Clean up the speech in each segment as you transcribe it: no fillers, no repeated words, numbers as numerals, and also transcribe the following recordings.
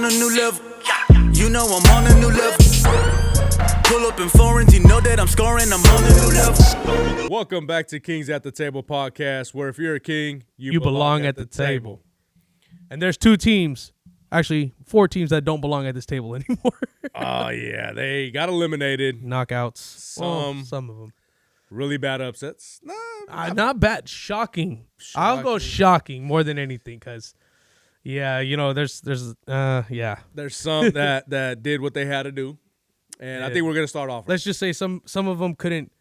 on a new level. You know I'm on a new level. Pull up in foreigns, you know that I'm scoring, I'm on a new level. Welcome back to Kings at the Table podcast, where if you're a king, you belong at the table. And there's 2 teams, actually 4 teams that don't belong at this table anymore. Oh, yeah. They got eliminated. Knockouts. Some of them. Really bad upsets. Not bad. Shocking. I'll go shocking more than anything because, yeah, you know, there's some that did what they had to do. And I think we're going to start off. Let's just say some of them couldn't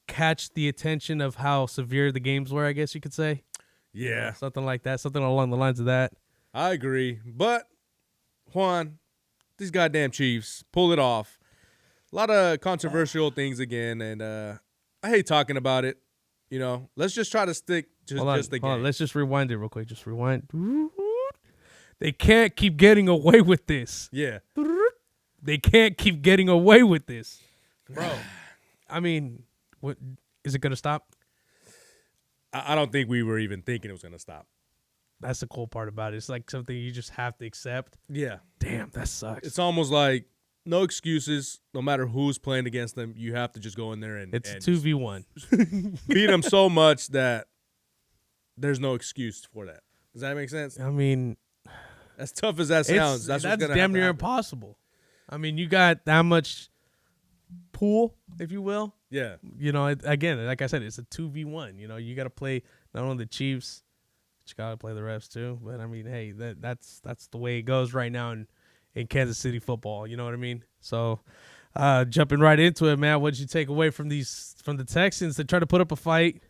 catch the attention of how severe the games were, I guess you could say. Yeah. Something like that. Something along the lines of that. I agree. But, Juan, these goddamn Chiefs pulled it off. A lot of controversial things again, and I hate talking about it. You know, let's just try to stick to just the game. Let's just rewind it real quick. Just rewind. They can't keep getting away with this. Yeah. They can't keep getting away with this. Bro, I mean, what is it going to stop? I don't think we were even thinking it was going to stop. That's the cool part about it. It's like something you just have to accept. Yeah. Damn, that sucks. It's almost like no excuses. No matter who's playing against them, you have to just go in there and it's a 2v1. Beat them so much that there's no excuse for that. Does that make sense? I mean, as tough as that sounds, that's damn near impossible. I mean, you got that much pool, if you will. Yeah. You know, again, like I said, it's a 2v1. You know, you got to play not only the Chiefs, but you got to play the refs too. But, I mean, hey, that's the way it goes right now in Kansas City football. You know what I mean? So, jumping right into it, man, what did you take away from the Texans that try to put up a fight?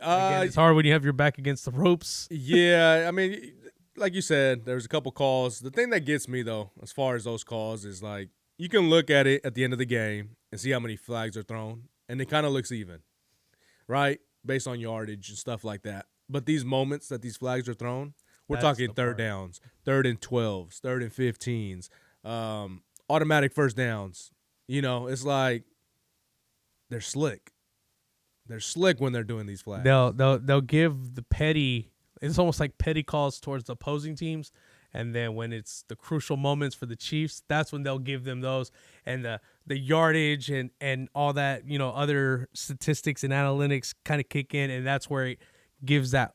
Again, it's hard when you have your back against the ropes. Yeah, I mean, like you said, there's a couple calls. The thing that gets me, though, as far as those calls is, like, you can look at it at the end of the game and see how many flags are thrown, and it kind of looks even, right, based on yardage and stuff like that. But these moments that these flags are thrown, we're talking third downs, 3rd and 12s, 3rd and 15s, automatic first downs. You know, it's like they're slick. They're slick when they're doing these flags. They'll give the petty. It's almost like petty calls towards the opposing teams, and then when it's the crucial moments for the Chiefs, that's when they'll give them those, and the yardage and all that, you know, other statistics and analytics kind of kick in, and that's where it gives that.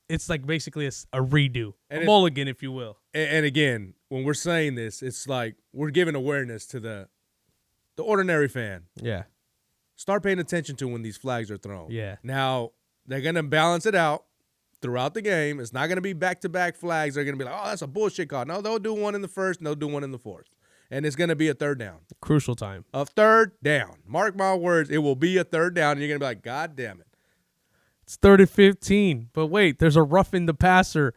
It's like basically a redo, a mulligan, if you will. And again, when we're saying this, it's like we're giving awareness to the ordinary fan. Yeah. Start paying attention to when these flags are thrown. Yeah. Now, they're going to balance it out throughout the game. It's not going to be back-to-back flags. They're going to be like, oh, that's a bullshit call. No, they'll do one in the first, and they'll do one in the fourth. And it's going to be a third down. Crucial time. A third down. Mark my words, it will be a third down, and you're going to be like, God damn it. It's 3rd and 15. But wait, there's a roughing the passer.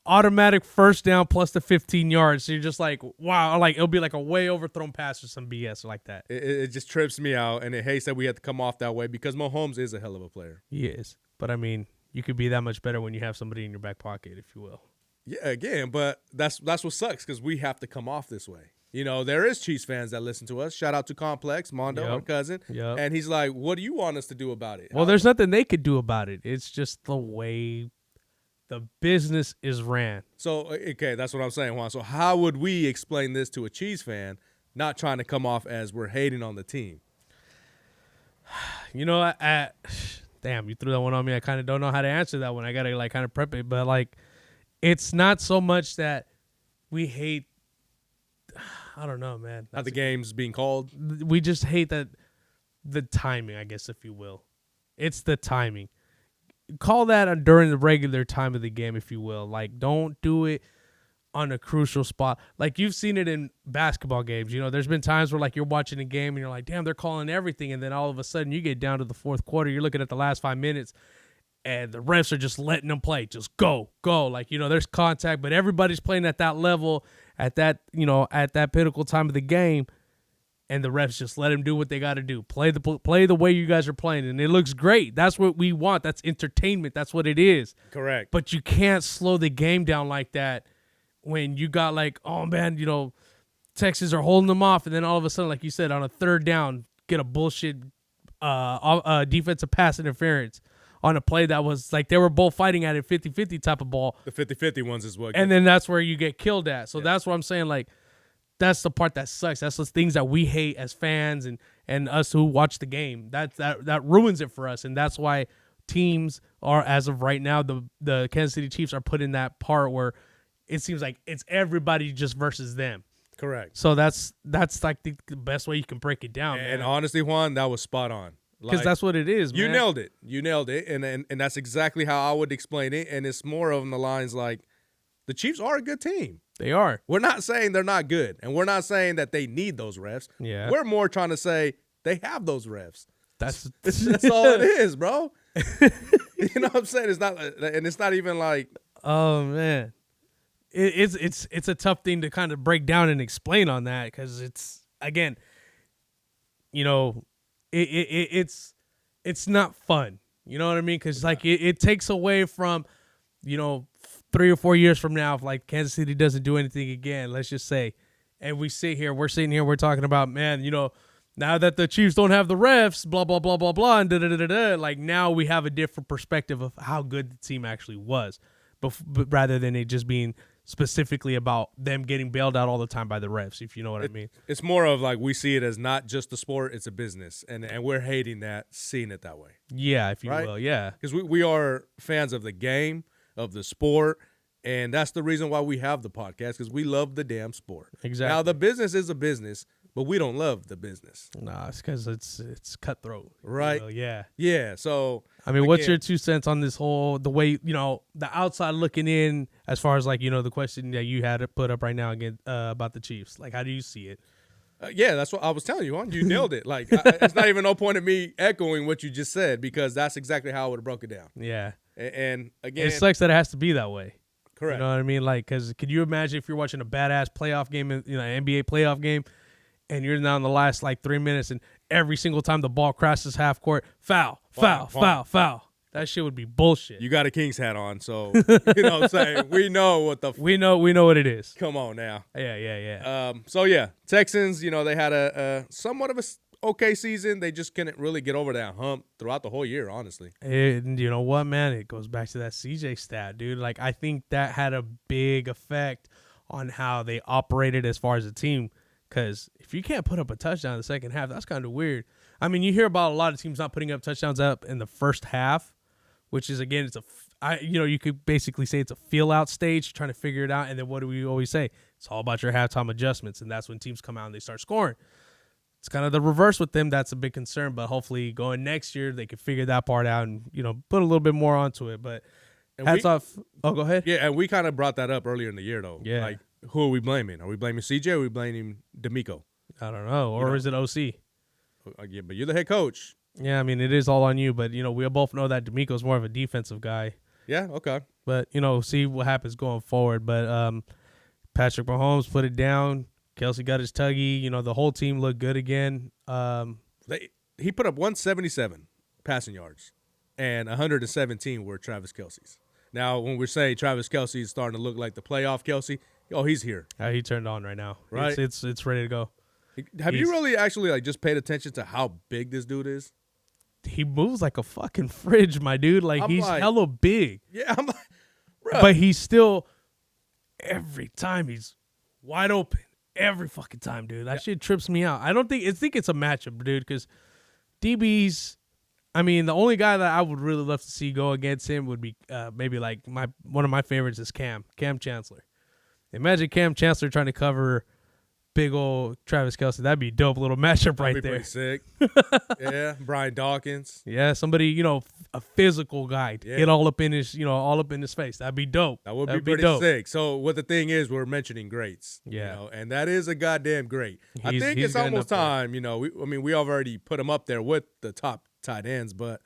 Automatic first down plus the 15 yards. So you're just like, wow. Like, it'll be like a way overthrown pass or some BS like that. It just trips me out, and it hates that we have to come off that way because Mahomes is a hell of a player. He is. But, I mean, you could be that much better when you have somebody in your back pocket, if you will. Yeah, again, but that's what sucks because we have to come off this way. You know, there is Chiefs fans that listen to us. Shout out to Complex, Mondo, our cousin. Yep. And he's like, what do you want us to do about it? Well, there's nothing they could do about it. It's just the way the business is ran. So, okay, that's what I'm saying, Juan. So how would we explain this to a Chiefs fan, not trying to come off as we're hating on the team? You know, damn, you threw that one on me. I kind of don't know how to answer that one. I got to, like, kind of prep it. But, like, it's not so much that we hate – I don't know, man. Not the games being called? We just hate that the timing, I guess, if you will. It's the timing. Call that during the regular time of the game, if you will. Like, don't do it on a crucial spot. Like, you've seen it in basketball games. You know, there's been times where, like, you're watching a game and you're like, damn, they're calling everything. And then all of a sudden you get down to the fourth quarter. You're looking at the last 5 minutes and the refs are just letting them play. Just go. Like, you know, there's contact, but everybody's playing at that level, at that, you know, at that pinnacle time of the game. And the refs just let them do what they got to do. Play the way you guys are playing, and it looks great. That's what we want. That's entertainment. That's what it is. Correct. But you can't slow the game down like that when you got like, oh, man, you know, Texans are holding them off, and then all of a sudden, like you said, on a third down, get a bullshit defensive pass interference. on a play that was like they were both fighting at a 50-50 type of ball. The 50-50 ones is what. And then that's where you get killed at. So that's what I'm saying. Like, that's the part that sucks. That's the things that we hate as fans and us who watch the game. That ruins it for us. And that's why teams are, as of right now, the Kansas City Chiefs are put in that part where it seems like it's everybody just versus them. Correct. So that's like the best way you can break it down, man. And honestly, Juan, that was spot on. Because that's what it is, man. You nailed it. And that's exactly how I would explain it. And it's more on the lines like the Chiefs are a good team. They are. We're not saying they're not good. And we're not saying that they need those refs. Yeah. We're more trying to say they have those refs. That's all it is, bro. You know what I'm saying? It's not even like. Oh, man. It's a tough thing to kind of break down and explain on that because it's, again, you know, it's not fun. You know what I mean? Because like it takes away from, you know, 3 or 4 years from now, if like Kansas City doesn't do anything again, let's just say, and we're sitting here, we're talking about, man, you know, now that the Chiefs don't have the refs, blah blah blah blah blah, and da. Like now we have a different perspective of how good the team actually was, but rather than it just being specifically about them getting bailed out all the time by the refs, if you know what I mean. It's more of like we see it as not just a sport, it's a business. And we're hating that, seeing it that way. Yeah, if you right? will, yeah. Because we are fans of the game, of the sport, and that's the reason why we have the podcast, because we love the damn sport. Exactly. Now, the business is a business, but we don't love the business. Nah, it's because it's cutthroat. Right? Yeah. Yeah, so. I mean, what's your 2 cents on this whole, the way, you know, the outside looking in, as far as like, you know, the question that you had to put up right now again about the Chiefs? Like, how do you see it? Yeah, that's what I was telling you, Juan. You nailed it. Like, it's not even no point of me echoing what you just said, because that's exactly how I would have broke it down. Yeah. And again. It sucks that it has to be that way. Correct. You know what I mean? Like, because could you imagine if you're watching a badass playoff game, you know, NBA playoff game, and you're now in the last like 3 minutes, and every single time the ball crosses half court, foul. That shit would be bullshit. You got a Kings hat on, so you know what I'm saying? We know what the we know what it is. Come on now. Yeah. So yeah, Texans, you know, they had a somewhat of a okay season. They just couldn't really get over that hump throughout the whole year, honestly. And you know what, man? It goes back to that CJ stat, dude. Like, I think that had a big effect on how they operated as far as a team. Because if you can't put up a touchdown in the second half, that's kind of weird. I mean, you hear about a lot of teams not putting up touchdowns up in the first half, which is, again, you could basically say it's a feel-out stage, trying to figure it out. And then what do we always say? It's all about your halftime adjustments, and that's when teams come out and they start scoring. It's kind of the reverse with them. That's a big concern, but hopefully going next year they can figure that part out and, you know, put a little bit more onto it. But hats off. Oh, go ahead. Yeah, and we kind of brought that up earlier in the year, though. Yeah. Like, who are we blaming? Are we blaming CJ or are we blaming D'Amico? I don't know. Or is it OC? Yeah, but you're the head coach. Yeah, I mean, it is all on you, but, you know, we both know that D'Amico's more of a defensive guy. Yeah, okay. But, you know, see what happens going forward. But Patrick Mahomes put it down. Kelsey got his tuggy. You know, the whole team looked good again. He put up 177 passing yards, and 117 were Travis Kelce's. Now, when we're saying Travis Kelce is starting to look like the playoff Kelce, he's here. He turned on right now. Right. It's ready to go. Have you really actually like just paid attention to how big this dude is? He moves like a fucking fridge, my dude. Like, he's hella big. Yeah, I'm like, bro. But he's still, every time he's wide open. Every fucking time, dude. That shit trips me out. I think it's a matchup, dude, because DBs, I mean, the only guy that I would really love to see go against him would be maybe like one of my favorites is Cam Chancellor. Imagine Cam Chancellor trying to cover big old Travis Kelce. That'd be a dope little matchup right there. Pretty sick. Yeah, Brian Dawkins. Yeah, somebody, you know, a physical guy to get all up in his face. That'd be dope. That would be pretty sick. So what the thing is, we're mentioning greats. Yeah. You know, and that is a goddamn great. I think it's almost time, you know, we already put him up there with the top tight ends, but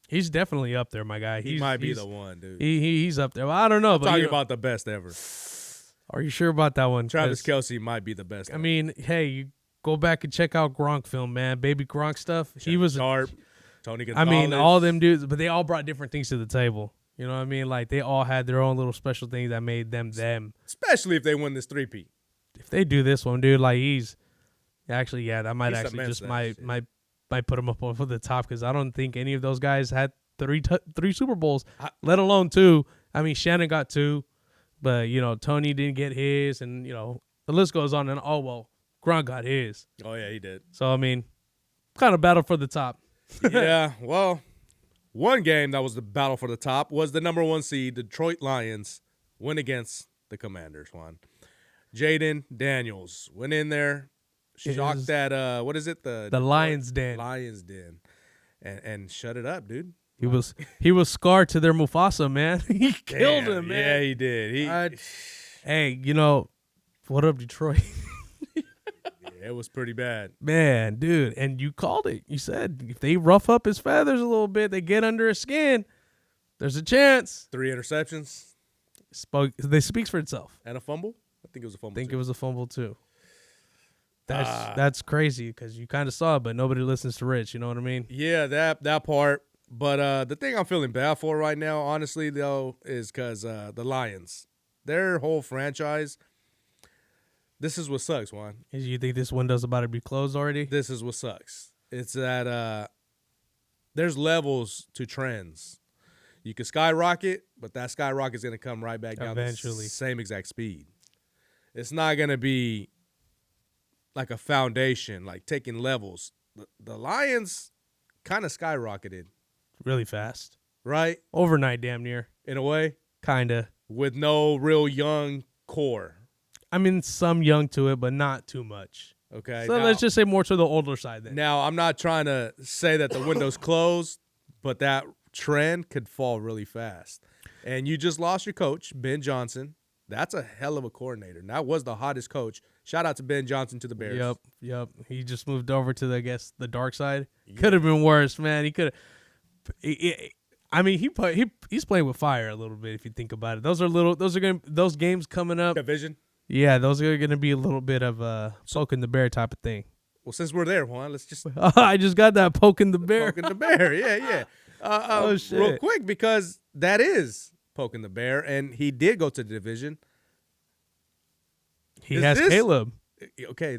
he's definitely up there, my guy. He might be the one, dude. He's up there. Well, I don't know. I'm talking about the best ever. Are you sure about that one? Travis Kelce might be the best. I mean, hey, you go back and check out Gronk film, man. Baby Gronk stuff. He was sharp. Tony Gonzalez. I mean, all them dudes, but they all brought different things to the table. You know what I mean? Like, they all had their own little special things that made them them. Especially if they win this 3-peat. If they do this one, dude, like that might He's actually just might put him up over the top, because I don't think any of those guys had three Super Bowls, let alone 2. I mean, Shannon got 2, but Tony didn't get his, and the list goes on. And Gronk got his. Oh yeah, he did. So I mean, kind of battle for the top. Yeah, well, one game that was the battle for the top was the number 1 seed Detroit Lions went against the Commanders. Juan, Jaden Daniels went in there, shocked that what is it, the Lions Den. Lions Den, and shut it up, dude. He was scarred to their Mufasa, man. He killed him, man. Yeah, he did. Hey, what up, Detroit? Yeah, it was pretty bad. Man, dude, and you called it. You said if they rough up his feathers a little bit, they get under his skin, there's a chance. 3 interceptions. They speaks for itself. And a fumble? I think it was a fumble. It was a fumble too. That's crazy because you kind of saw it, but nobody listens to Rich. You know what I mean? Yeah, that part. But the thing I'm feeling bad for right now, honestly, though, is because the Lions, their whole franchise, this is what sucks, Juan. You think this window's about to be closed already? This is what sucks. It's that there's levels to trends. You can skyrocket, but that skyrocket's going to come right back down eventually. The same exact speed. It's not going to be like a foundation, like taking levels. The Lions kind of skyrocketed. Really fast. Right? Overnight, damn near. In a way? Kind of. With no real young core. I mean, some young to it, but not too much. Okay. So let's just say more to the older side then. Now, I'm not trying to say that the window's closed, but that trend could fall really fast. And you just lost your coach, Ben Johnson. That's a hell of a coordinator. And that was the hottest coach. Shout out to Ben Johnson to the Bears. Yep. He just moved over to, I guess, the dark side. Yeah. Could have been worse, man. He could have. I mean, he's playing with fire a little bit if you think about it. Those games coming up. Division. Yeah, those are going to be a little bit of a poking the bear type of thing. Well, since we're there, Juan, let's just. I just got that poking the bear. Poking the bear, yeah. Oh shit! Real quick, because that is poking the bear, and he did go to the division. He has Caleb. Okay,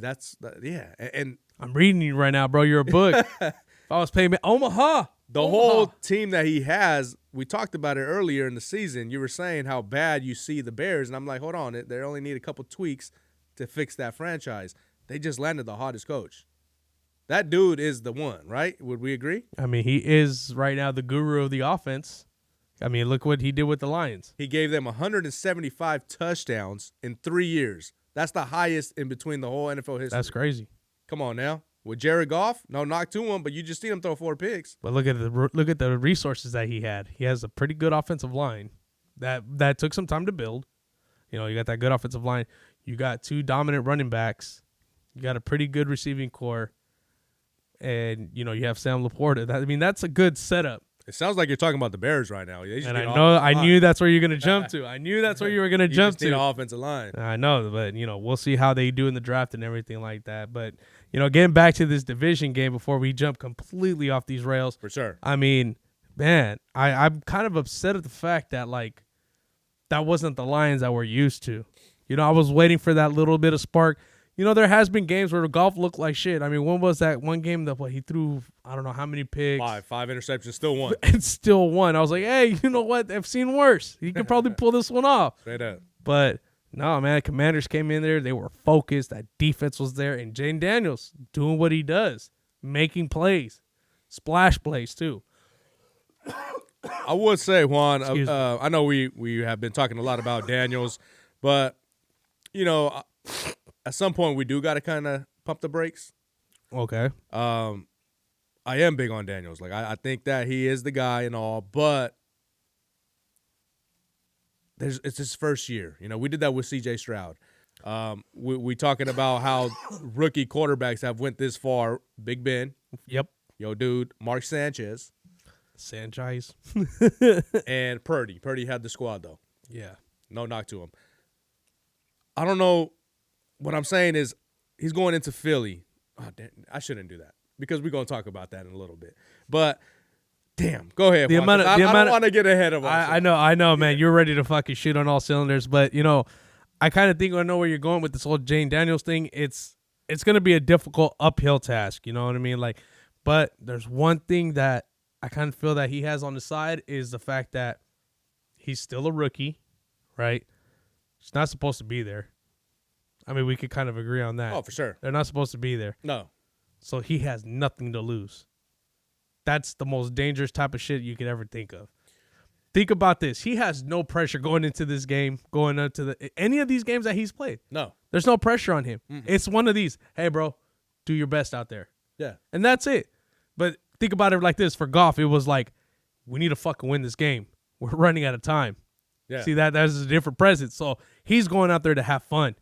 yeah. And I'm reading you right now, bro. You're a book. If I was paying Omaha. The whole team that he has, we talked about it earlier in the season. You were saying how bad you see the Bears, and I'm like, hold on, they only need a couple tweaks to fix that franchise. They just landed the hottest coach. That dude is the one, right? Would we agree? I mean, he is right now the guru of the offense. I mean, look what he did with the Lions. He gave them 175 touchdowns in 3 years. That's the highest in between the whole NFL history. That's crazy. Come on now. With Jared Goff, no knock to him, but you just seen him throw 4 picks. But look at the resources that he had. He has a pretty good offensive line that took some time to build. You got that good offensive line. You got 2 dominant running backs. You got a pretty good receiving core, and you have Sam Laporta. That's a good setup. It sounds like you're talking about the Bears right now. And I knew that's where you're gonna jump to. I knew that's where you were gonna jump to. Need an offensive line. I know, but we'll see how they do in the draft and everything like that. But getting back to this division game before we jump completely off these rails. For sure. I mean, man, I'm kind of upset at the fact that that wasn't the Lions that we're used to. I was waiting for that little bit of spark. There has been games where the golf looked like shit. I mean, when was that one game that he threw, I don't know how many picks. 5 interceptions, still won. And still won. I was like, hey, you know what? I've seen worse. He could probably pull this one off. Straight up. But no, man, Commanders came in there. They were focused. That defense was there. And Jane Daniels doing what he does, making plays, splash plays too. I would say, Juan, I know we have been talking a lot about Daniels, but, at some point we do got to kind of pump the brakes. Okay. I am big on Daniels. I think that he is the guy and all, but it's his first year. We did that with C.J. Stroud. We talking about how rookie quarterbacks have went this far. Big Ben. Yep. Yo, dude. Mark Sanchez. And Purdy. Purdy had the squad, though. Yeah. No knock to him. I don't know. What I'm saying is he's going into Philly. Oh, damn, I shouldn't do that because we're going to talk about that in a little bit. But, damn, go ahead. I don't want to get ahead of us. I know, man. You're ready to fucking shoot on all cylinders. But, I kind of think I know where you're going with this whole Jane Daniels thing. It's going to be a difficult uphill task. You know what I mean? But there's one thing that I kind of feel that he has on the side is the fact that he's still a rookie, right? He's not supposed to be there. I mean, we could kind of agree on that. Oh, for sure. They're not supposed to be there. No. So he has nothing to lose. That's the most dangerous type of shit you could ever think of. Think about this. He has no pressure going into this game, going into any of these games that he's played. No. There's no pressure on him. Mm-hmm. It's one of these, hey, bro, do your best out there. Yeah. And that's it. But think about it like this. For Goff, it was like, we need to fucking win this game. We're running out of time. Yeah. See, that's a different presence. So he's going out there to have fun.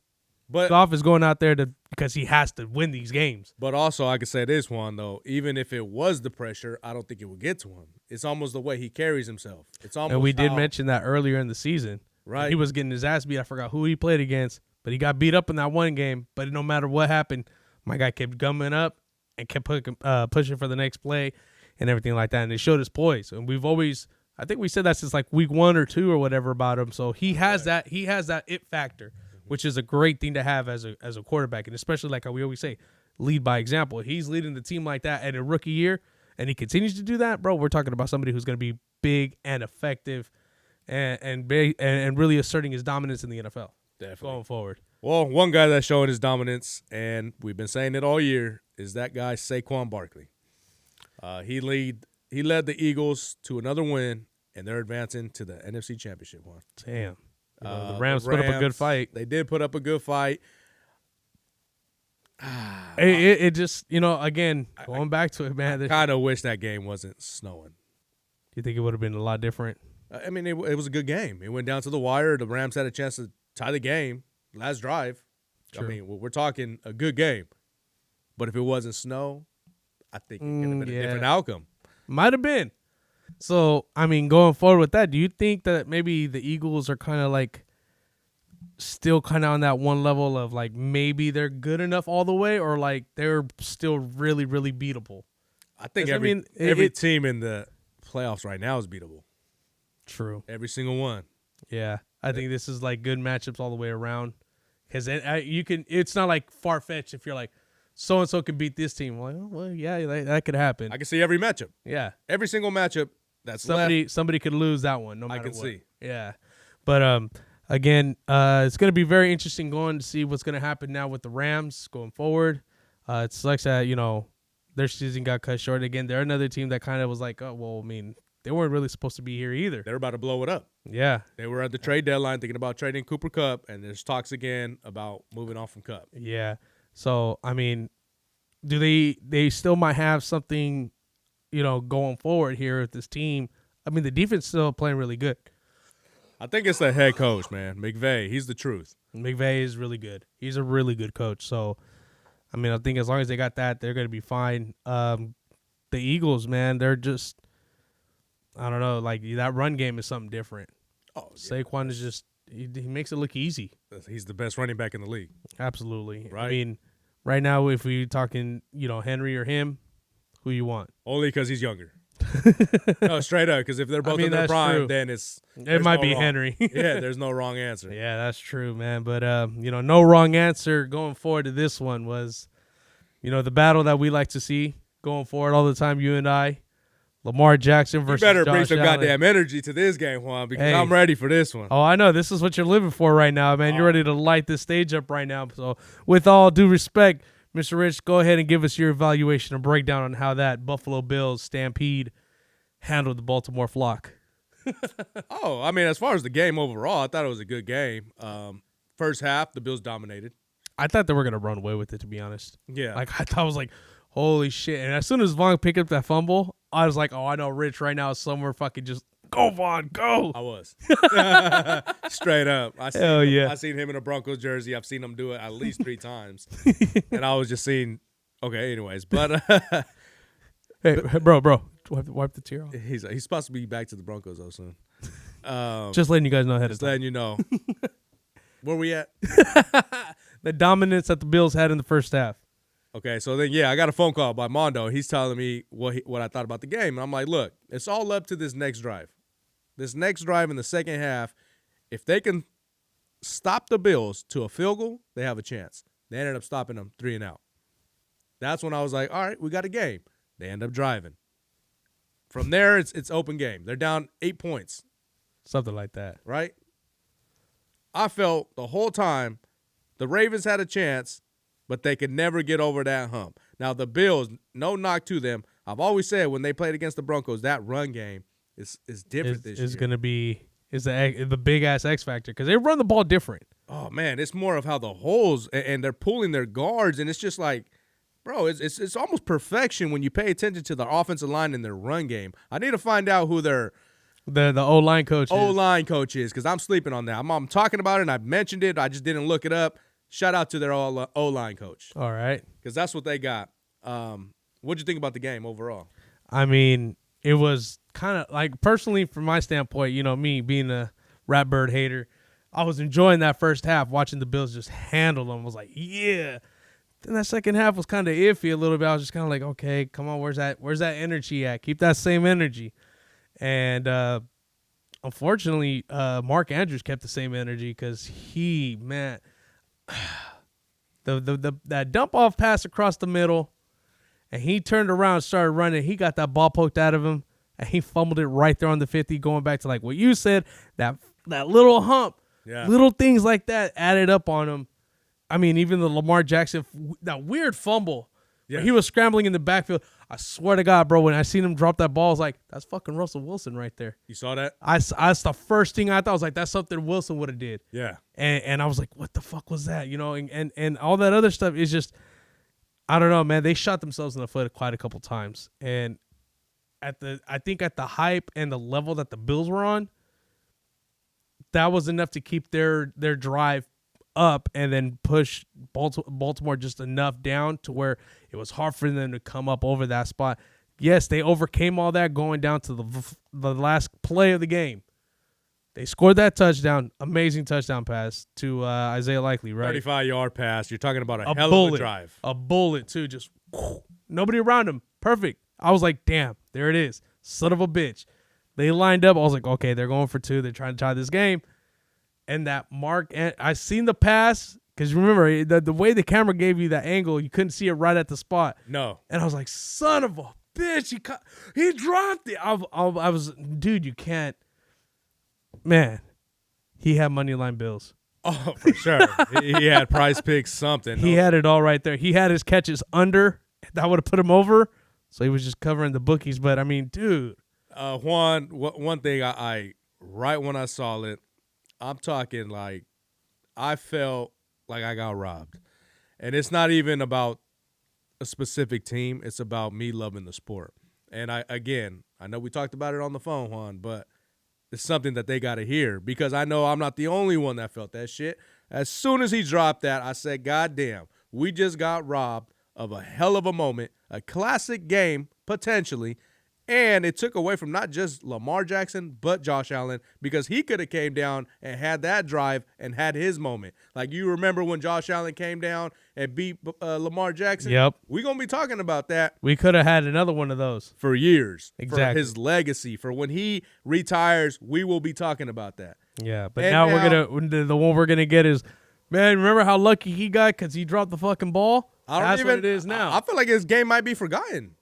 But Goff is going out there because he has to win these games. But also, I could say this one, though. Even if it was the pressure, I don't think it would get to him. It's almost the way he carries himself. It's almost and we did mention that earlier in the season. Right. He was getting his ass beat. I forgot who he played against, but he got beat up in that one game. But no matter what happened, my guy kept gumming up and kept pushing for the next play and everything like that. And it showed his poise. And we've always, I think we said that since like week 1 or 2 or whatever about him. So he has that. He has that it factor, which is a great thing to have as a quarterback. And especially like how we always say, lead by example. He's leading the team like that at a rookie year, and he continues to do that, bro. We're talking about somebody who's going to be big and effective and really asserting his dominance in the NFL. Definitely. Going forward. Well, one guy that's showing his dominance, and we've been saying it all year, is that guy Saquon Barkley. He led the Eagles to another win, and they're advancing to the NFC Championship one. Damn. The Rams put up a good fight. They did put up a good fight. It just, again, going back to it, man. I kind of wish that game wasn't snowing. You think it would have been a lot different? I mean, it was a good game. It went down to the wire. The Rams had a chance to tie the game last drive. True. I mean, we're talking a good game. But if it wasn't snow, I think it could have been a different outcome. Might have been. So, I mean, going forward with that, do you think that maybe the Eagles are kind of like still kind of on that one level of like maybe they're good enough all the way, or like they're still really, really beatable? I think every team in the playoffs right now is beatable. True. Every single one. Yeah. I think this is like good matchups all the way around. Because it's not like far-fetched if you're like, so-and-so can beat this team. Well, yeah, that could happen. I can see every matchup. Yeah. Every single matchup that's somebody could lose that one, no matter what. I can see. Yeah. But again, it's going to be very interesting going to see what's going to happen now with the Rams going forward. It sucks that, their season got cut short. Again, they're another team that kind of was like, oh, well, I mean, they weren't really supposed to be here either. They're about to blow it up. Yeah. They were at the trade deadline thinking about trading Cooper Kupp, and there's talks again about moving on from Kupp. Yeah. So, I mean, do they still might have something, going forward here with this team? I mean, the defense is still playing really good. I think it's the head coach, man. McVay. He's the truth. McVay is really good. He's a really good coach. So, I mean, I think as long as they got that, they're going to be fine. The Eagles, man, they're just, I don't know, like that run game is something different. Oh, yeah. Saquon is just, he makes it look easy. He's the best running back in the league. Absolutely. Right. I mean, right now, if we're talking, Henry or him, who you want? Only because he's younger. No, straight up, because if they're both in their prime, true. then it might be wrong. Henry. Yeah, there's no wrong answer. Yeah, that's true, man. But no wrong answer going forward to this one was, the battle that we like to see going forward all the time. You and I, Lamar Jackson versus You better Josh bring some Allen. goddamn energy to this game, Juan, because Hey. I'm ready for this one. Oh, I know. This is what you're living for right now, man. You're ready to light this stage up right now. So, with all due respect, Mr. Rich, go ahead and give us your evaluation and breakdown on how that Buffalo Bills stampede handled the Baltimore Flock. Oh, I mean, as far as the game overall, I thought it was a good game. First half, the Bills dominated. I thought they were going to run away with it, to be honest. Yeah. I thought I was like, holy shit. And as soon as Vaughn picked up that fumble, I was like, oh, I know Rich right now is somewhere fucking just, go, Vaughn, go. I was. Straight up. Hell yeah. I seen him in a Broncos jersey. I've seen him do it at least 3 times. And I was just seeing, okay, anyways. But hey, bro, wipe the tear off. he's supposed to be back to the Broncos, though, soon. Just letting you guys know ahead of Just time. letting you know. Where we at? The dominance that the Bills had in the first half. Okay, so then, I got a phone call by Mondo. He's telling me what I thought about the game. And I'm like, look, it's all up to this next drive. This next drive in the second half, if they can stop the Bills to a field goal, they have a chance. They ended up stopping them 3 and out. That's when I was like, all right, we got a game. They end up driving. From there, it's open game. They're down 8 points, Something like that. right? I felt the whole time the Ravens had a chance, but they could never get over that hump. Now, the Bills, no knock to them. I've always said when they played against the Broncos, that run game is different this year. Is going to be the big-ass X factor because they run the ball different. Oh, man, it's more of how the holes, and they're pulling their guards, and it's just like, bro, it's almost perfection when you pay attention to the offensive line and their run game. I need to find out who their The O-line coach is because I'm sleeping on that. I'm talking about it, and I've mentioned it. I just didn't look it up. Shout out to their O-line coach. All right. Because that's what they got. What'd you think about the game overall? I mean, it was kind of like, personally, from my standpoint, me being a Ratbird hater, I was enjoying that first half, watching the Bills just handle them. I was like, yeah. Then that second half was kind of iffy a little bit. I was just kind of like, okay, come on, where's that energy at? Keep that same energy. And unfortunately, Mark Andrews kept the same energy because that dump off pass across the middle, and he turned around and started running. He got that ball poked out of him, and he fumbled it right there on the 50, going back to like what you said, that little hump. Yeah. Little things like that added up on him. I mean, even the Lamar Jackson, that weird fumble. Yeah. He was scrambling in the backfield. I swear to God, bro, when I seen him drop that ball, I was like, that's fucking Russell Wilson right there. You saw that? That's the first thing I thought. I was like, that's something Wilson would have did. Yeah. And I was like, what the fuck was that? And all that other stuff is just, I don't know, man. They shot themselves in the foot quite a couple times. And I think at the hype and the level that the Bills were on, that was enough to keep their drive up and then push Baltimore just enough down to where it was hard for them to come up over that spot. Yes, they overcame all that going down to the last play of the game. They scored that touchdown, amazing touchdown pass to Isaiah Likely, right? 35-yard pass. You're talking about a hell of a drive. A bullet, too. Just nobody around him. Perfect. I was like, damn, there it is. Son of a bitch. They lined up. I was like, okay, they're going for two. They're trying to tie this game. And that Mark, I seen the pass, because remember, the way the camera gave you that angle, you couldn't see it right at the spot. No. And I was like, son of a bitch, he dropped it. I was, dude, you can't. Man, he had money line Bills. Oh, for sure. He had Price Picks something. He had it all right there. He had his catches under. That would have put him over. So he was just covering the bookies. But, I mean, dude. Juan, one thing I right when I saw it, I'm talking like I felt like I got robbed. And it's not even about a specific team. It's about me loving the sport. And I know we talked about it on the phone, Juan, but it's something that they got to hear because I know I'm not the only one that felt that shit. As soon as he dropped that, I said, God damn, we just got robbed of a hell of a moment, a classic game, potentially. And it took away from not just Lamar Jackson, but Josh Allen, because he could have came down and had that drive and had his moment. Like, you remember when Josh Allen came down and beat Lamar Jackson? Yep. We're going to be talking about that. We could have had another one of those. For years. Exactly. For his legacy. For when he retires, we will be talking about that. Yeah, but now the one we're going to get is, man, remember how lucky he got because he dropped the fucking ball? That's what it is now. I feel like his game might be forgotten.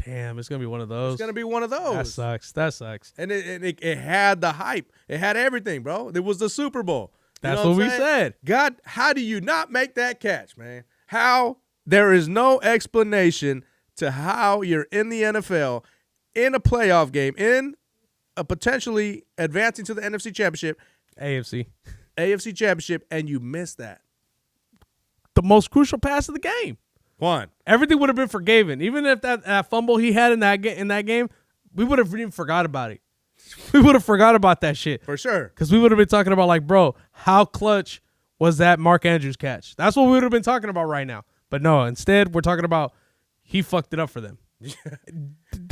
Damn, it's going to be one of those. It's going to be one of those. That sucks. And it had the hype. It had everything, bro. It was the Super Bowl. That's what we said. God, how do you not make that catch, man? How? There is no explanation to how you're in the NFL, in a playoff game, in a potentially advancing to the NFC Championship. AFC Championship, and you miss that. The most crucial pass of the game. Juan. Everything would have been forgiven. Even if that fumble he had in that game, we would have even forgot about it. We would have forgot about that shit. For sure. Because we would have been talking about, like, bro, how clutch was that Mark Andrews catch? That's what we would have been talking about right now. But no, instead, we're talking about he fucked it up for them.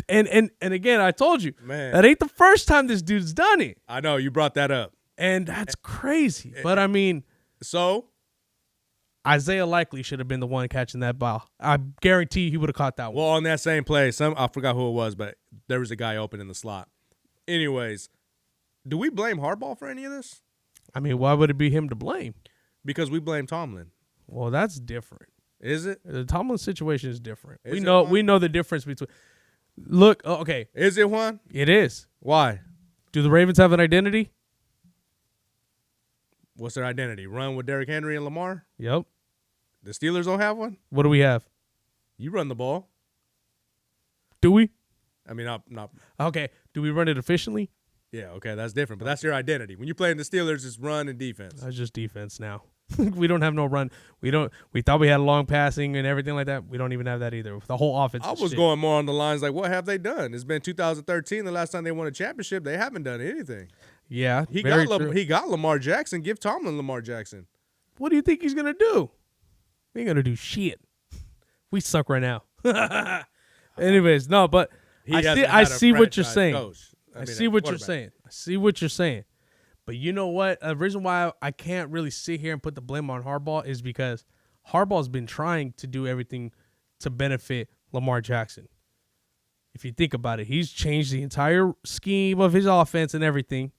and again, I told you, man, that ain't the first time this dude's done it. I know, you brought that up. And that's crazy. But, I mean. So? Isaiah Likely should have been the one catching that ball. I guarantee he would have caught that one. Well, on that same play, I forgot who it was, but there was a guy open in the slot. Anyways, do we blame Harbaugh for any of this? I mean, why would it be him to blame? Because we blame Tomlin. Well, that's different. Is it? The Tomlin situation is different. We know the difference between. Look, okay, Is it, Juan? it is. Why? Do the Ravens have an identity? What's their identity? Run with Derrick Henry and Lamar? Yep. The Steelers don't have one? What do we have? You run the ball. Do we? I mean, not. Okay. Do we run it efficiently? Yeah, okay, that's different. But that's your identity. When you play in the Steelers, it's run and defense. That's just defense now. We don't have no run. We thought we had long passing and everything like that. We don't even have that either. The whole offense. I was going more on the lines like, what have they done? It's been 2013, the last time they won a championship. They haven't done anything. Yeah, He got Lamar Jackson. Give Tomlin Lamar Jackson. What do you think he's gonna do? He ain't gonna do shit. We suck right now. Anyways, no, but I see what you're saying. I see what you're saying. I see what you're saying. But you know what? The reason why I can't really sit here and put the blame on Harbaugh is because Harbaugh's been trying to do everything to benefit Lamar Jackson. If you think about it, he's changed the entire scheme of his offense and everything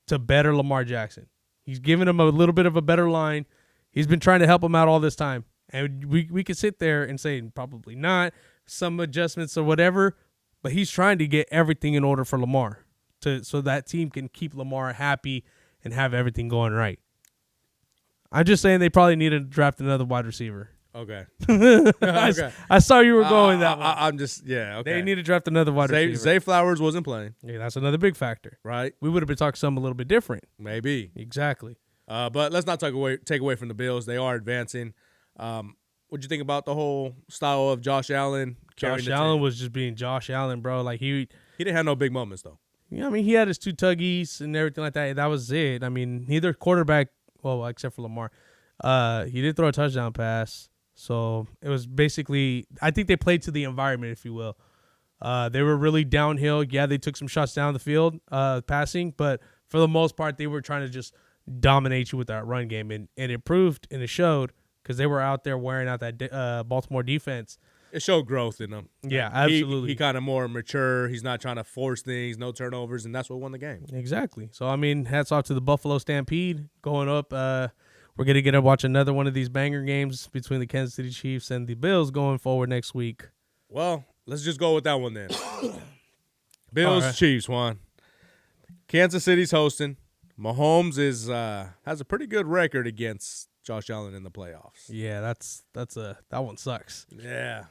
to better Lamar Jackson. He's given him a little bit of a better line. He's been trying to help him out all this time. And we could sit there and say probably not, some adjustments or whatever, but he's trying to get everything in order for Lamar so that team can keep Lamar happy and have everything going right. I'm just saying they probably need to draft another wide receiver. Okay. I saw you were going that way. I'm just, yeah, okay. They need to draft another wide receiver. Zay Flowers wasn't playing. Yeah, that's another big factor. Right? We would have been talking something a little bit different. Maybe. Exactly. But let's not take away from the Bills. They are advancing. What'd you think about the whole style of Josh Allen? Josh Allen was just being Josh Allen, bro. Like he didn't have no big moments, though. Yeah, I mean, he had his two tuggies and everything like that. That was it. I mean, neither quarterback, well, except for Lamar, he did throw a touchdown pass. So it was basically, I think they played to the environment, if you will. They were really downhill. Yeah, they took some shots down the field passing, but for the most part, they were trying to just dominate you with that run game. And it proved and it showed because they were out there wearing out that Baltimore defense. It showed growth in them. Yeah, absolutely. He kind of more mature. He's not trying to force things, no turnovers, and that's what won the game. Exactly. So, I mean, hats off to the Buffalo Stampede going up. We're going to get to watch another one of these banger games between the Kansas City Chiefs and the Bills going forward next week. Well, let's just go with that one then. Bills, right. Chiefs, Juan. Kansas City's hosting. Mahomes has a pretty good record against Josh Allen in the playoffs. Yeah, that one sucks. Yeah.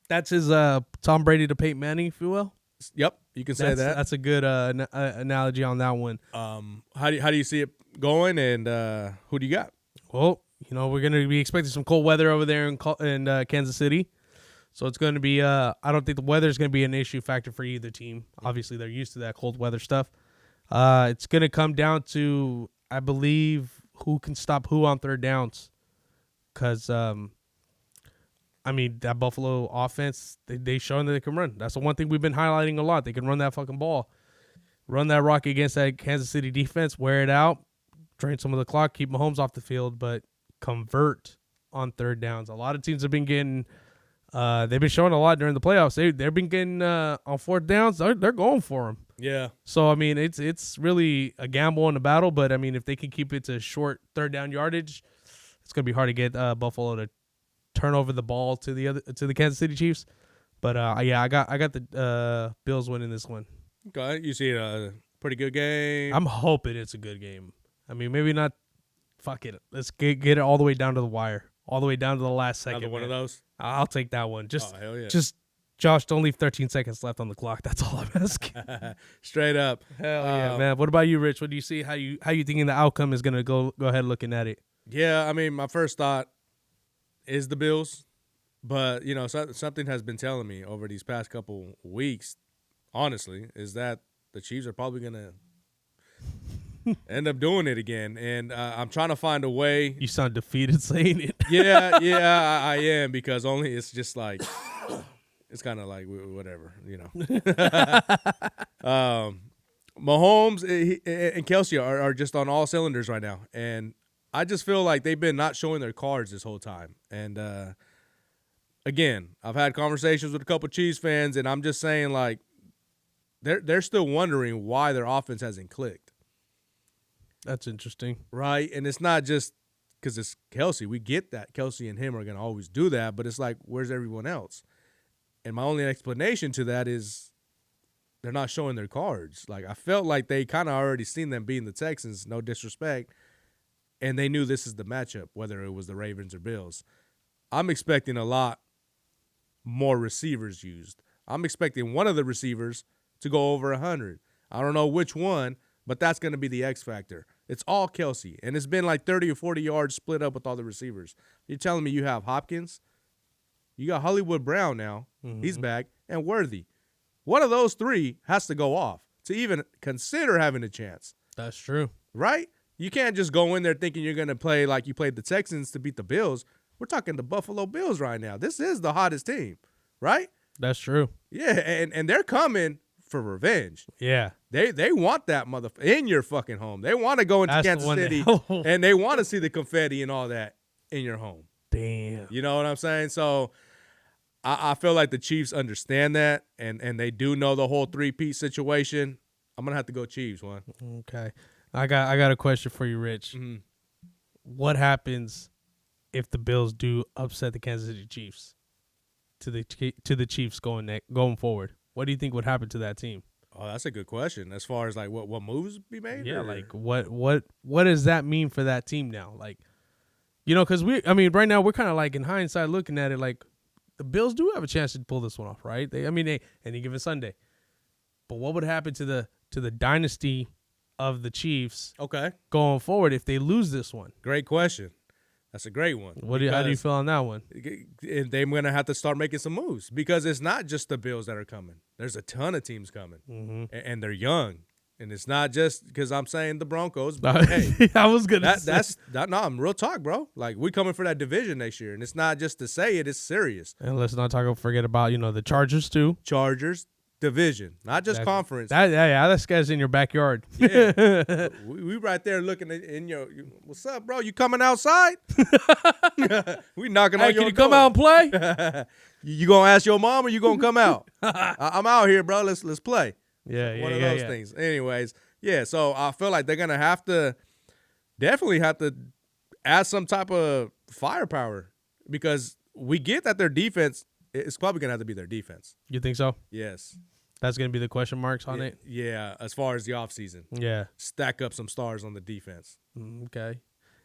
That's his Tom Brady to Peyton Manning, if you will. Yep, you can say that. That's a good analogy on that one. How do you see it going, and who do you got? Well, we're going to be expecting some cold weather over there in Kansas City. So it's going to be I don't think the weather is going to be an issue factor for either team. Obviously, they're used to that cold weather stuff. It's going to come down to, I believe, who can stop who on third downs. Because, I mean, that Buffalo offense, they shown that they can run. That's the one thing we've been highlighting a lot. They can run that fucking ball. Run that rock against that Kansas City defense, wear it out, drain some of the clock, keep Mahomes off the field, but convert on third downs. A lot of teams have been getting they've been showing a lot during the playoffs. They've been getting on fourth downs. They're going for them. Yeah. So, I mean, it's really a gamble in the battle, but, I mean, if they can keep it to short third down yardage, it's going to be hard to get Buffalo to turn over the ball to the Kansas City Chiefs. But, yeah, I got the Bills winning this one. Okay. You see a pretty good game? I'm hoping it's a good game. I mean, maybe not. Fuck it. Let's get it all the way down to the wire, all the way down to the last second. Another one of those? I'll take that one. Hell yeah. Just Josh, don't leave 13 seconds left on the clock. That's all I'm asking. Straight up. Hell yeah, man. What about you, Rich? What do you see? How you thinking the outcome is gonna go ahead looking at it? Yeah, I mean, my first thought is the Bills, but something has been telling me over these past couple weeks, honestly, is that the Chiefs are probably gonna end up doing it again, and I'm trying to find a way. You sound defeated saying it. Yeah, I am, because only it's just like it's kind of like whatever, Mahomes and Kelsey are just on all cylinders right now, and I just feel like they've been not showing their cards this whole time. And again, I've had conversations with a couple Chiefs fans, and I'm just saying, like, they're still wondering why their offense hasn't clicked. That's interesting. Right? And it's not just because it's Kelsey. We get that. Kelsey and him are going to always do that, but it's like, where's everyone else? And my only explanation to that is they're not showing their cards. Like, I felt like they kind of already seen them beating the Texans, no disrespect, and they knew this is the matchup, whether it was the Ravens or Bills. I'm expecting a lot more receivers used. I'm expecting one of the receivers to go over 100. I don't know which one, but that's going to be the X factor. It's all Kelsey, and it's been like 30 or 40 yards split up with all the receivers. You're telling me you have Hopkins, you got Hollywood Brown now, he's back, and Worthy. One of those three has to go off to even consider having a chance. That's true. Right? You can't just go in there thinking you're going to play like you played the Texans to beat the Bills. We're talking the Buffalo Bills right now. This is the hottest team, right? That's true. Yeah, and they're coming for revenge. Yeah. They want that motherfucker in your fucking home. They want to go into That's the Kansas one City and they want to see the confetti and all that in your home. Damn. You know what I'm saying? So I feel like the Chiefs understand that and they do know the whole three-peat situation. I'm gonna have to go Chiefs, one. Okay. I got a question for you, Rich. Mm-hmm. What happens if the Bills do upset the Kansas City Chiefs to the Chiefs going forward? What do you think would happen to that team? Oh, that's a good question. As far as like what moves be made? Yeah, or? like what does that mean for that team now? Like, because right now we're kind of like in hindsight looking at it like the Bills do have a chance to pull this one off, right? They any given Sunday. But what would happen to the dynasty of the Chiefs going forward if they lose this one? Great question. That's a great one. How do you feel on that one? They're going to have to start making some moves because it's not just the Bills that are coming. There's a ton of teams coming, and they're young. And it's not just because I'm saying the Broncos, but hey, I was gonna say. I'm real talk, bro. Like, we coming for that division next year, and it's not just to say it; it's serious. And let's not forget about the Chargers too. Chargers division, not just conference. That guy's in your backyard. Yeah, we right there looking in your. What's up, bro? You coming outside? We knocking on your door. Can you come out and play? You gonna ask your mom, or you gonna come out? I'm out here, bro. Let's play. One of those things. Anyways, yeah. So I feel like they're gonna definitely have to add some type of firepower because we get that their defense is probably gonna have to be their defense. You think so? Yes. That's gonna be the question marks on it. Yeah, as far as the offseason. Yeah. Stack up some stars on the defense. Okay.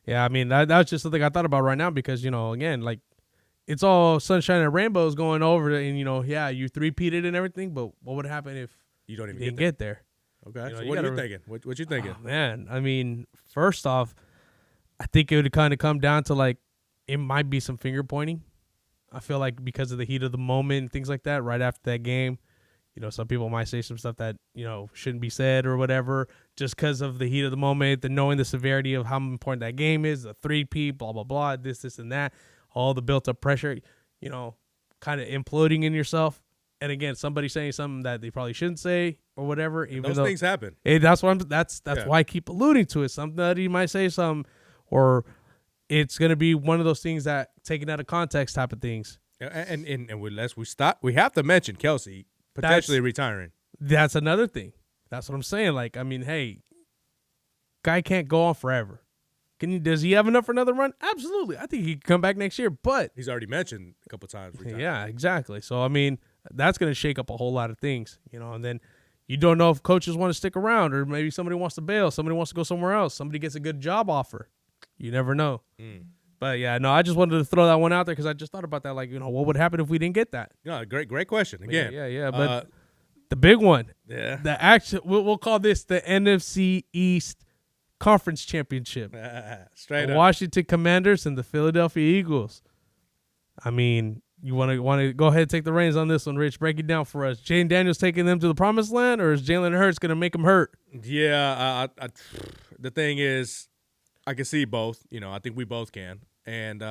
Yeah, I mean that's just something I thought about right now because again, like it's all sunshine and rainbows going over, and you three-peated and everything, but what would happen if you don't even get there? Okay. So what are you thinking? What you thinking? Oh, man, I mean, first off, I think it would kind of come down to like it might be some finger pointing. I feel like because of the heat of the moment and things like that, right after that game, some people might say some stuff that, shouldn't be said or whatever, just because of the heat of the moment, the knowing the severity of how important that game is, the 3P, blah, blah, blah, this, and that, all the built-up pressure, kind of imploding in yourself. And again, somebody saying something that they probably shouldn't say or whatever. Even those things happen. That's why I keep alluding to it. Somebody might say something, or it's going to be one of those things that taken out of context type of things. And unless we stop, we have to mention Kelsey potentially retiring. That's another thing. That's what I'm saying. Like, I mean, hey, guy can't go on forever. Does he have enough for another run? Absolutely. I think he can come back next year, but he's already mentioned a couple times. Retiring. Yeah, exactly. So, I mean, that's going to shake up a whole lot of things, and then you don't know if coaches want to stick around or maybe somebody wants to bail. Somebody wants to go somewhere else. Somebody gets a good job offer. You never know. But, yeah, no, I just wanted to throw that one out there because I just thought about that. Like, what would happen if we didn't get that? No, great question. Again. Yeah. But the big one. Yeah. The we'll call this the NFC East Conference Championship. Straight the up. Washington Commanders and the Philadelphia Eagles. I mean, you want to go ahead and take the reins on this one, Rich. Break it down for us. Jaden Daniels taking them to the promised land, or is Jalen Hurts going to make them hurt? Yeah, the thing is, I can see both. I think we both can. And,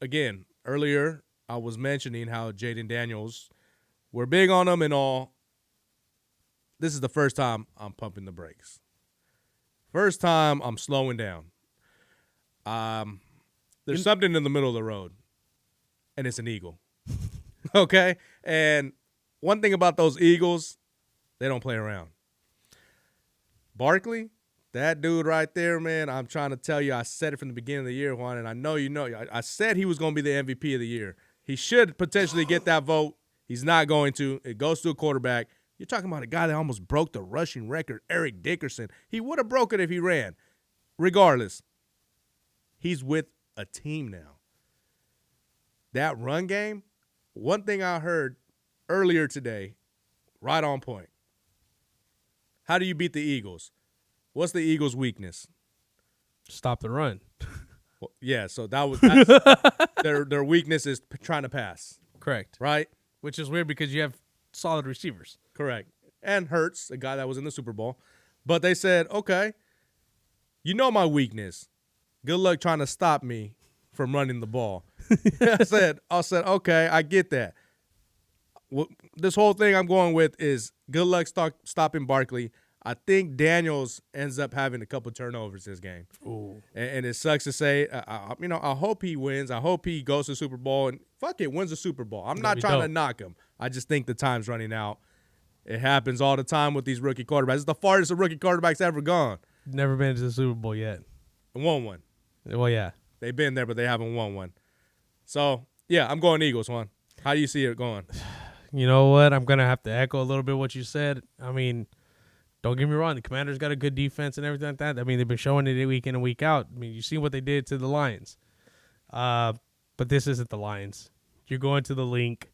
again, earlier I was mentioning how Jaden Daniels, we're big on him and all. This is the first time I'm pumping the brakes. First time I'm slowing down. There's something in the middle of the road, and it's an eagle. Okay? And one thing about those Eagles, they don't play around. Barkley, that dude right there, man, I'm trying to tell you, I said it from the beginning of the year, Juan, and I know you know. I said he was going to be the MVP of the year. He should potentially get that vote. He's not going to. It goes to a quarterback. You're talking about a guy that almost broke the rushing record, Eric Dickerson. He would have broke it if he ran. Regardless, he's with a team now. That run game, one thing I heard earlier today, right on point. How do you beat the Eagles? What's the Eagles' weakness? Stop the run. Well, yeah, so that's their weakness is trying to pass. Correct. Right? Which is weird because you have solid receivers. Correct. And Hurts, a guy that was in the Super Bowl. But they said, okay, you know my weakness. Good luck trying to stop me from running the ball. I said, okay, I get that. This whole thing I'm going with is good luck stopping Barkley. I think Daniels ends up having a couple turnovers this game. Ooh. And it sucks to say, I hope he wins. I hope he goes to the Super Bowl and wins the Super Bowl. I'm not trying to knock him. I just think the time's running out. It happens all the time with these rookie quarterbacks. It's the farthest a rookie quarterback's ever gone. Never been to the Super Bowl yet. And won one. Well, yeah. They've been there, but they haven't won one. So, yeah, I'm going Eagles, Juan. How do you see it going? You know what? I'm going to have to echo a little bit what you said. I mean, don't get me wrong. The Commanders got a good defense and everything like that. I mean, they've been showing it week in and week out. I mean, you see what they did to the Lions. But this isn't the Lions. You're going to the Link.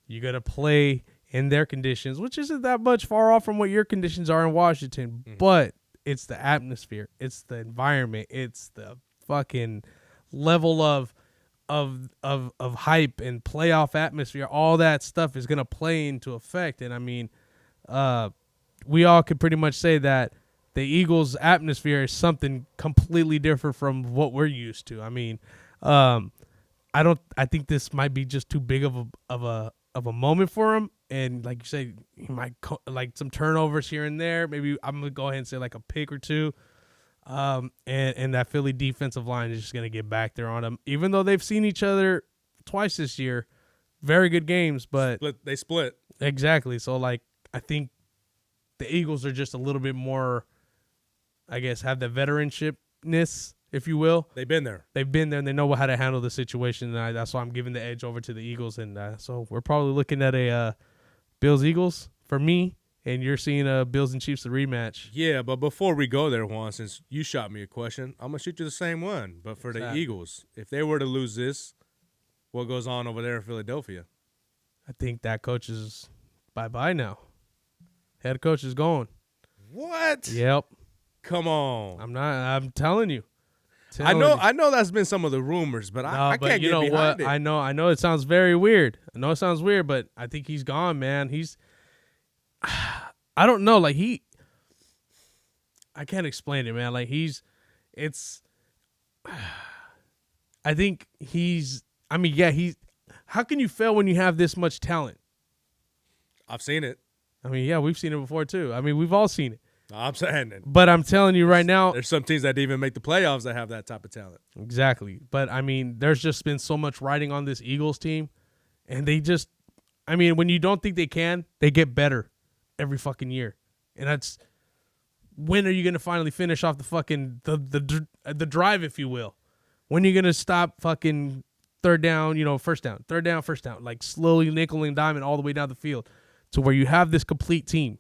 You're going to play in their conditions, which isn't that much far off from what your conditions are in Washington. Mm-hmm. But it's the atmosphere. It's the environment. It's the fucking level of hype and playoff atmosphere. All that stuff is going to play into effect. And, I mean, we all could pretty much say that the Eagles' atmosphere is something completely different from what we're used to. I mean, I think this might be just too big of a moment for him. And like you say, he might like some turnovers here and there. Maybe I'm gonna go ahead and say like a pick or two. And that Philly defensive line is just gonna get back there on them, even though they've seen each other twice this year. Very good games, but they split. Exactly. So like I think the Eagles are just a little bit more, I guess, have the veteranshipness, if you will. They've been there, and they know how to handle the situation. And that's why I'm giving the edge over to the Eagles. And so we're probably looking at a Bills-Eagles for me, and you're seeing a Bills and Chiefs, the rematch. Yeah, but before we go there, Juan, since you shot me a question, I'm going to shoot you the same one. But for the Eagles, if they were to lose this, what goes on over there in Philadelphia? I think that coach is bye-bye now. Head coach is gone. What? Yep. Come on. I'm telling you. I know that's been some of the rumors, but I can't get behind it. I know it sounds very weird. But I think he's gone, man. I don't know, like I can't explain it, man. Like how can you fail when you have this much talent? I've seen it. I mean, yeah, we've seen it before too. I mean, we've all seen it. I'm saying it. But I'm telling you right now, there's some teams that even make the playoffs that have that type of talent. Exactly. But, I mean, there's just been so much riding on this Eagles team. And they just, I mean, when you don't think they can, they get better every fucking year. And that's, when are you going to finally finish off the fucking, the drive, if you will? When are you going to stop fucking first down, like slowly nickel and diamond all the way down the field to where you have this complete team.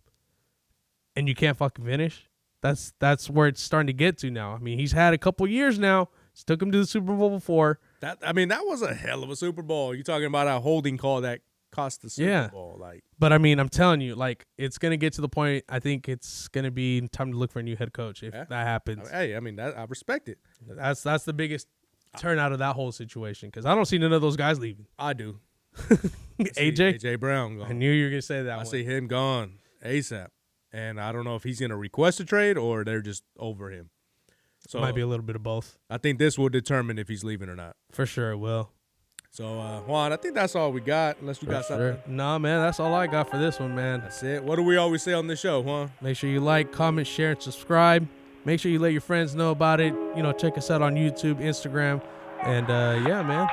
And you can't fucking finish. That's where it's starting to get to now. I mean, he's had a couple years now. He's took him to the Super Bowl before. That was a hell of a Super Bowl. You're talking about a holding call that cost the Super Bowl. But I mean, I'm telling you, like, it's gonna get to the point. I think it's gonna be time to look for a new head coach if that happens. Hey, I mean, I respect it. That's the biggest turnout of that whole situation because I don't see none of those guys leaving. I do. AJ Brown gone. I knew you were gonna say that. I see him gone ASAP. And I don't know if he's going to request a trade or they're just over him. So might be a little bit of both. I think this will determine if he's leaving or not. For sure it will. So, Juan, I think that's all we got, unless you got something. Nah, man, that's all I got for this one, man. That's it. What do we always say on this show, Juan? Make sure you like, comment, share, and subscribe. Make sure you let your friends know about it. Check us out on YouTube, Instagram. And, yeah, man,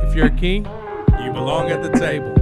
if you're a king, you belong at the table.